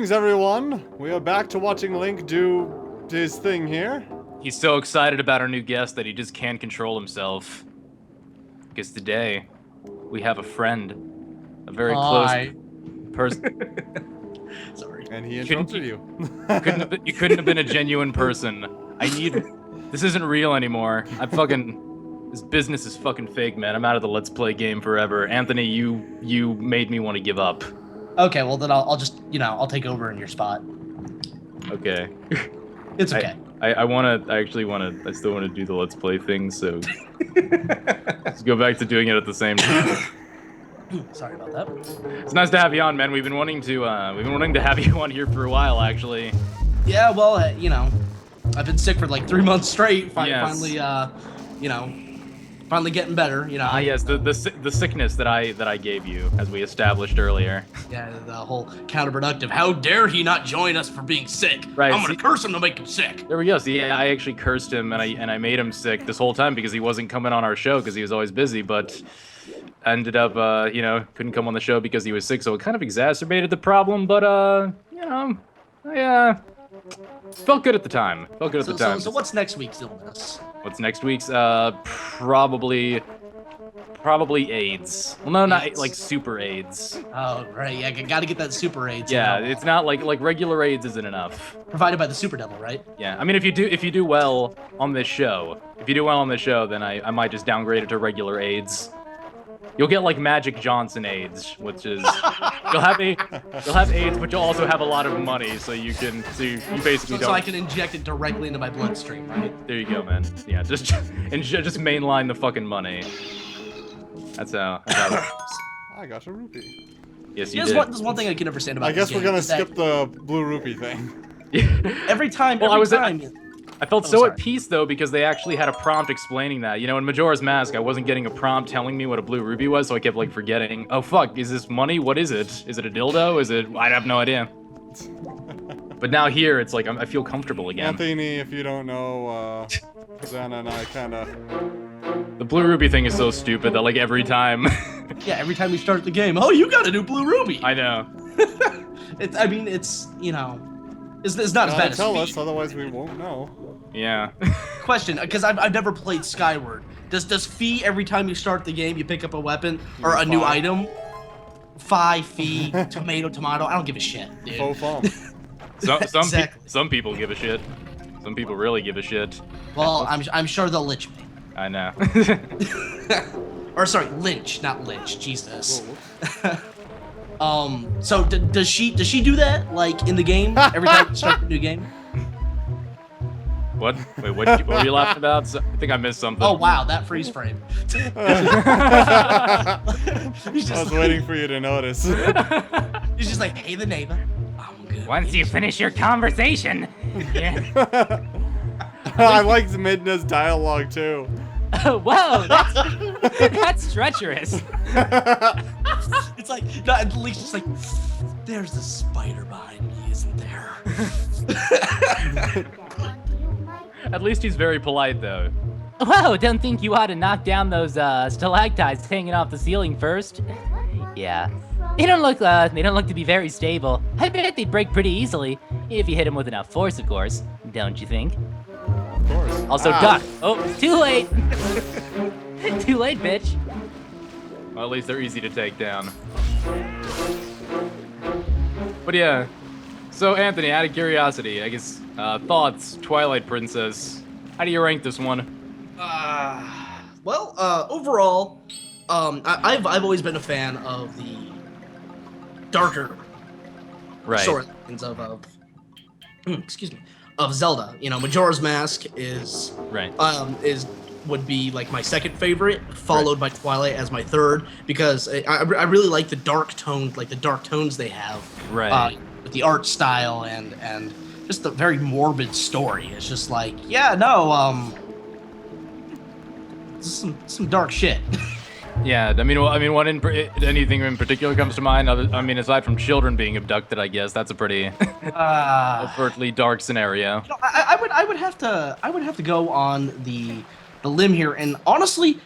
Greetings, everyone. We are back to watching Link do his thing here. He's so excited about our new guest that he just can't control himself. Because today, we have a friend. A very close person. Sorry. And he interrupted you. You couldn't have been a genuine person. This isn't real anymore. This business is fucking fake, man. I'm out of the Let's Play game forever. Anthony, you made me want to give up. Okay, well then I'll just, I'll take over in your spot. Okay. It's okay. I still want to do the Let's Play thing, so let's go back to doing it at the same time. Sorry about that. It's nice to have you on, man. We've been wanting to have you on here for a while, actually. Yeah, well, I've been sick for like 3 months straight. Yes. Finally getting better. Ah, yes, the sickness that I gave you, as we established earlier. Yeah, the whole counterproductive. How dare he not join us for being sick? Right, I'm gonna curse him to make him sick. There we go. See, I actually cursed him and I made him sick this whole time because he wasn't coming on our show because he was always busy, but ended up, couldn't come on the show because he was sick, so it kind of exacerbated the problem, but, felt good at the time. So what's next week's illness? What's next week's? Probably AIDS. Well, no, not AIDS? like super AIDS. Oh, right. Yeah, gotta get that super AIDS. Yeah, it's not like regular AIDS isn't enough. Provided by the Super Devil, right? Yeah, I mean, if you do well on this show, then I might just downgrade it to regular AIDS. You'll get like Magic Johnson AIDS, which is you'll have AIDS, but you'll also have a lot of money, so you basically don't. So I can inject it directly into my bloodstream, right? There you go, man. Yeah, just mainline the fucking money. That's how. I got a rupee. Yes, you did. There's one thing I can understand about. I guess we're gonna skip the blue rupee thing. Every time. I felt so at peace, though, because they actually had a prompt explaining that. You know, in Majora's Mask, I wasn't getting a prompt telling me what a blue ruby was, so I kept, like, forgetting. Oh, fuck, is this money? What is it? Is it a dildo? I have no idea. But now here, it's like, I feel comfortable again. Anthony, if you don't know, Xana and I kinda... The blue ruby thing is so stupid that, like, every time... Yeah, every time we start the game, oh, you got a new blue ruby! I know. It's not as bad as tell Fee. us, otherwise we won't know. Yeah. Question, because I've never played Skyward. Does Fee, every time you start the game, you pick up a weapon or a new item? Fee, tomato, I don't give a shit, dude. Faux fum. Some people give a shit. Some people really give a shit. Well, I'm sure they'll lynch me. I know. Or sorry, lynch, not lynch. Jesus. So does she do that like in the game every time you start a new game? What? Wait, what were you laughing about? I think I missed something. Oh wow, that freeze frame. I was waiting for you to notice. He's just like, hey, the neighbor. I'm good. Once you finish your conversation. Yeah. I liked Midna's dialogue too. Oh, whoa, that's treacherous. It's like, no, at least it's like, there's a spider behind me, isn't there? At least he's very polite, though. Whoa, don't think you ought to knock down those stalactites hanging off the ceiling first? Yeah, they don't look to be very stable. I bet they'd break pretty easily if you hit them with enough force, of course. Don't you think? Of course. Also, duck. Oh, too late. Too late, bitch. Well, at least they're easy to take down. But yeah. So, Anthony, out of curiosity, I guess, thoughts, Twilight Princess. How do you rank this one? Overall, I've always been a fan of the darker storylines of Zelda. You know, Majora's Mask is would be like my second favorite, followed by Twilight as my third, because I really like the dark tones they have. Right. With the art style and just the very morbid story. It's just like, some dark shit. Yeah, I mean, anything in particular comes to mind? I mean, aside from children being abducted, I guess that's a pretty overtly dark scenario. I would have to go on the limb here, and honestly,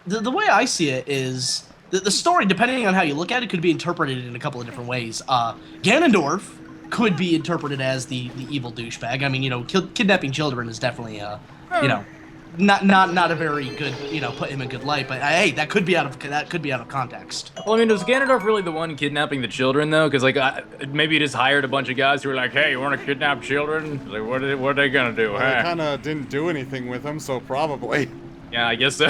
the way I see it is the story, depending on how you look at it, could be interpreted in a couple of different ways. Ganondorf could be interpreted as the evil douchebag. I mean, you know, kidnapping children is definitely you know, not a very good, you know, put him in good light. But hey, that could be out of context. Well, I mean, was Ganondorf really the one kidnapping the children though? Because like maybe he just hired a bunch of guys who were like, "Hey, you want to kidnap children? Like, what are they gonna do?" Well, they kind of didn't do anything with them, so probably. Yeah, I guess so.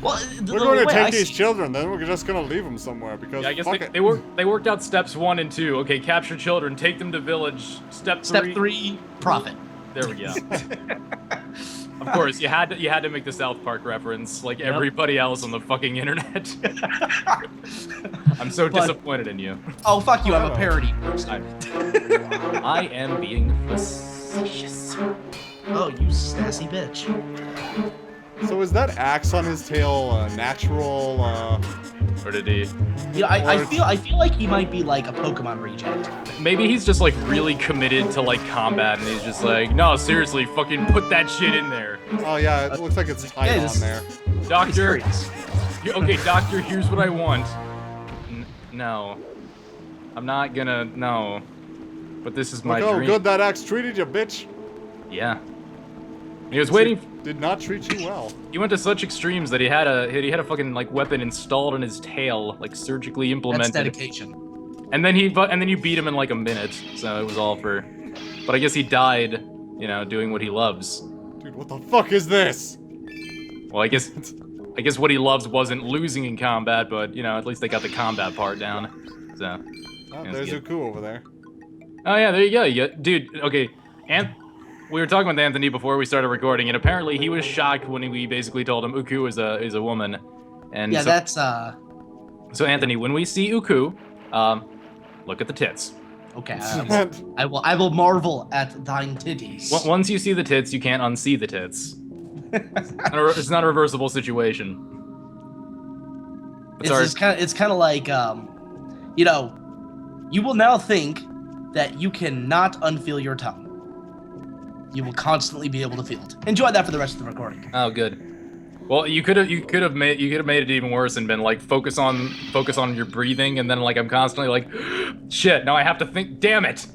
Well, we're going to take these children, then we're just going to leave them somewhere because. Yeah, I guess they worked out steps 1 and 2. Okay, capture children, take them to village. Step 3, profit. There we go. Of course, you had to make the South Park reference, like everybody else on the fucking internet. I'm so disappointed in you. Oh fuck you! I'm a parody. I am being facetious. Oh, you sassy bitch. So is that axe on his tail natural? Or did he? You know, I feel like he might be like a Pokemon reject. Maybe he's just like really committed to like combat, and he's just like, no, seriously, fucking put that shit in there. Oh yeah, it looks like it's tight on there. Doctor. Okay, doctor, here's what I want. No, I'm not gonna. No, but this is my dream. Oh, good that axe treated you, bitch. Yeah. He was waiting. Did not treat you well. He went to such extremes that he had a fucking like weapon installed in his tail, like surgically implemented. That's dedication. And then you beat him in like a minute, so it was all for. But I guess he died, you know, doing what he loves. Dude, what the fuck is this? Well, I guess what he loves wasn't losing in combat, but you know, at least they got the combat part down. So. Oh, there's Uku over there. Oh yeah, there you go. Dude, okay, we were talking with Anthony before we started recording, and apparently he was shocked when we basically told him Uku is a woman. And yeah, so, that's So Anthony, when we see Uku, look at the tits. Okay, I will marvel at thine titties. Once you see the tits, you can't unsee the tits. It's not a reversible situation. It's kind of like you know, you will now think that you cannot unfeel your tongue. You will constantly be able to feel it. Enjoy that for the rest of the recording. Oh, good. Well, you could have made it even worse and been like focus on your breathing, and then like I'm constantly like, shit. Now I have to think. Damn it.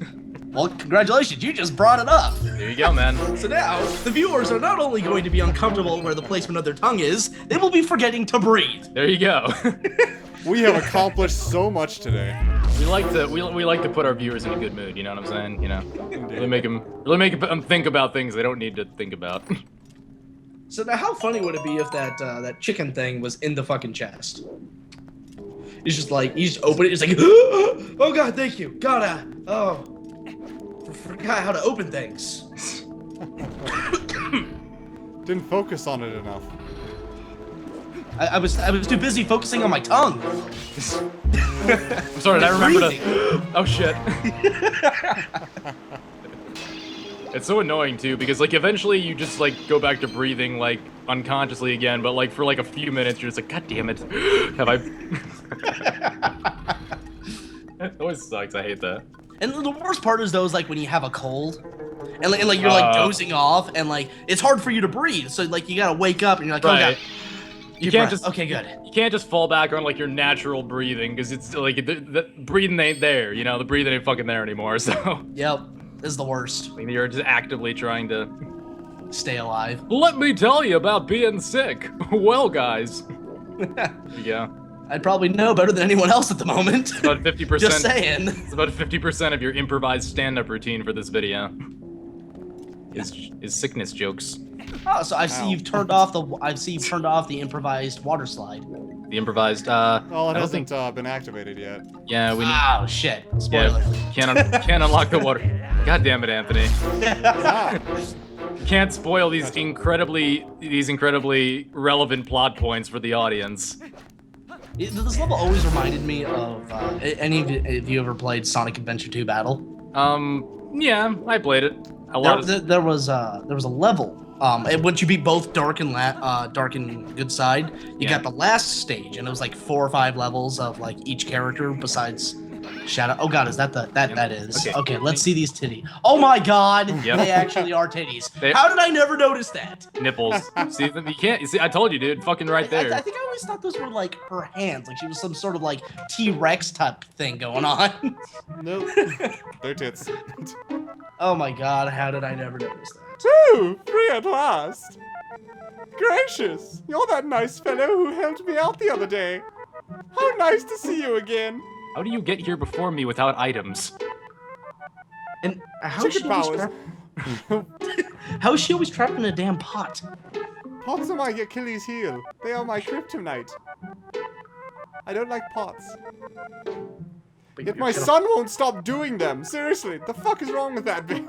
Well, congratulations, you just brought it up. There you go, man. So now the viewers are not only going to be uncomfortable where the placement of their tongue is, they will be forgetting to breathe. There you go. We have accomplished so much today. We like to put our viewers in a good mood. You know what I'm saying? You know, really make them think about things they don't need to think about. So now, how funny would it be if that chicken thing was in the fucking chest? He's just like, you just open it, it's like, oh god, thank you, forgot how to open things. Didn't focus on it enough. I was too busy focusing on my tongue. I'm sorry, I remember to. Oh shit. It's so annoying too, because like eventually you just like go back to breathing like unconsciously again, but like for like a few minutes you're just like, god damn it, have I? It always sucks. I hate that. And the worst part is those like when you have a cold, and like you're like dozing off, and like it's hard for you to breathe, so like you gotta wake up and you're like, oh god. You can't just okay, good. You can't just fall back on like your natural breathing because it's like the breathing ain't there. You know, the breathing ain't fucking there anymore. So. Yep. This is the worst. I mean, you're just actively trying to stay alive. Let me tell you about being sick. Well, guys. Yeah. I'd probably know better than anyone else at the moment. It's about 50%. Just saying. It's about 50% of your improvised stand-up routine for this video. Is sickness jokes. Oh, so I see you've turned off the improvised water slide. The improvised. Well, it hasn't been activated yet. Yeah, we need. Oh shit! Spoiler. Yeah, can't unlock the water. God damn it, Anthony. You can't spoil these incredibly relevant plot points for the audience. This level always reminded me of any of you ever played Sonic Adventure 2 Battle? Yeah, I played it. There was a level. And once you beat both Dark and Good Side, you got the last stage, and it was like 4 or 5 levels of like each character besides Shout out. Oh God, is that that is? Okay. Okay, let's see these titties. Oh my God, Yep. they actually are titties. How did I never notice that? Nipples. See, you can't. You see, I told you, dude. Fucking right there. I think I always thought those were like her hands, like she was some sort of like T-Rex type thing going on. Nope. They're tits. Oh my God, how did I never notice that? Woo! Free at last! Gracious! You're that nice fellow who helped me out the other day. How nice to see you again. How do you get here before me without items? And how is Chicken she always powers. how is she always trapped in a damn pot? Pots are my Achilles heel. They are my kryptonite. I don't like pots. But Yet you're my kinda- son won't stop doing them. Seriously, the fuck is wrong with that bitch?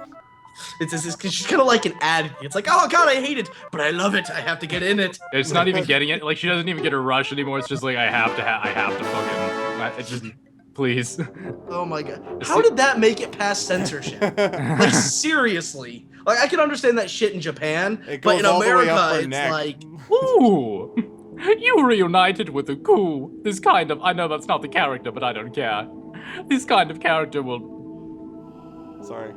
It's cause she's kind of like an addict. It's like, oh God, I hate it, but I love it. I have to get in it. It's not even getting it. Like she doesn't even get a rush anymore. It's just like I have to fucking. It's just, please. Oh my God, how did that make it past censorship? Like seriously, like I can understand that shit in Japan, It but goes in all the way up America, her it's neck. like, Ooh, you reunited with a coup. This kind of. I know that's not the character, but I don't care. This kind of character will. Sorry.